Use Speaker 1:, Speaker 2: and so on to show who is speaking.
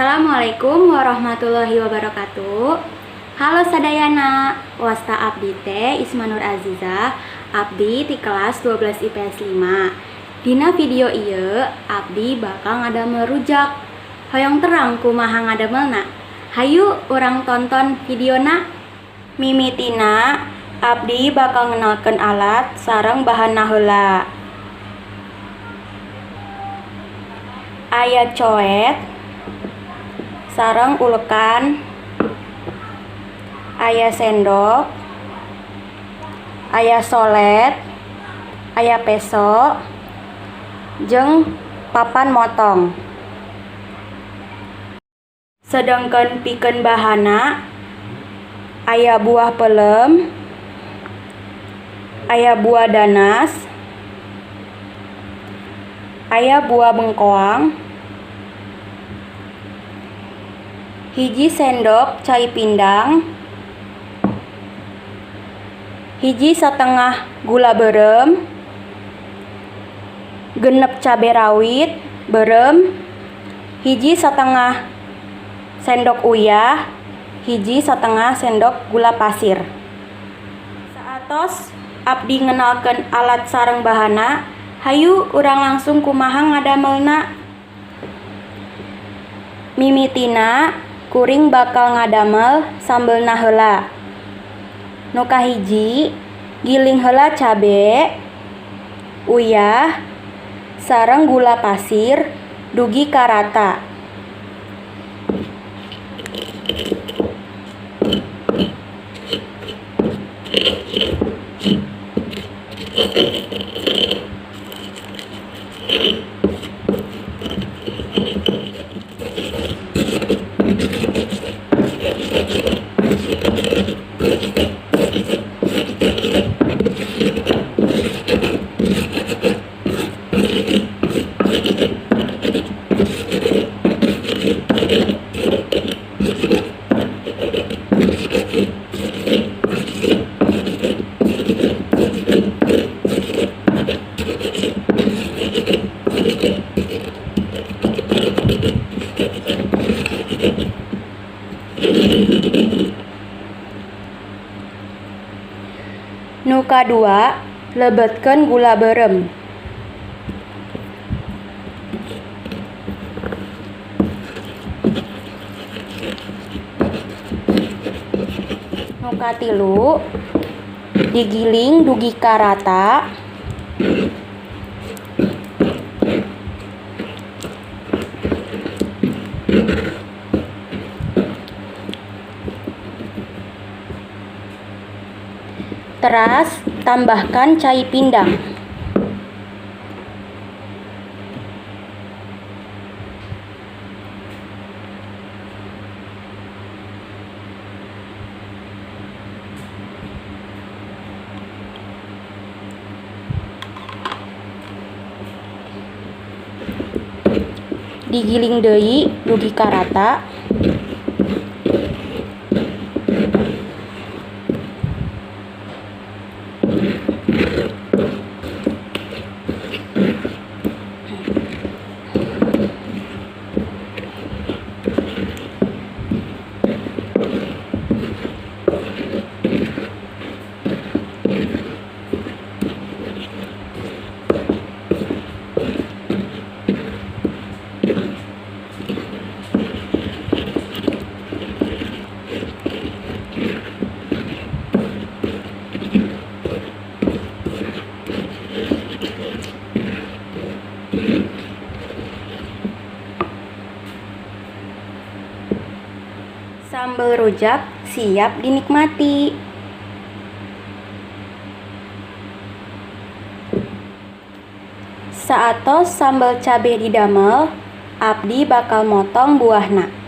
Speaker 1: Assalamualaikum warahmatullahi wabarakatuh. Halo sadayana, wasta abdi teh Ismanur Aziza, abdi di kelas 12 IPS 5. Dina video ieu abdi bakal ngadamel rujak. Hoyong terang kumaha ngadamelna. Hayu urang tonton videona. Mimitina abdi bakal ngenalkeun alat sareng bahanna heula. Aya coet sareng ulekan, aya sendok, aya solet, aya peso, jeung papan motong. Sedengkeun pikeun bahana aya buah pelem, aya buah danas, aya buah bengkoang, hiji sendok cai pindang, hiji satengah gula berem, genep cabe rawit berem, hiji satengah sendok uyah, hiji satengah sendok gula pasir. Saatos abdi ngenalkeun alat sareng bahana, hayu urang langsung kumaha ngadamelna. Mimitina kuring bakal ngadamel sambelna heula. Nu kahiji, giling heula cabe, uyah, sareng gula pasir dugi karata. Nu kadua, lebetkeun gula berem. Nu katilu, digiling dugi karata. Teras tambahkan cai pindang. Digiling deui dugi karata. Sambal rujak siap dinikmati. Saatos sambal cabe didamel, abdi bakal motong buahna.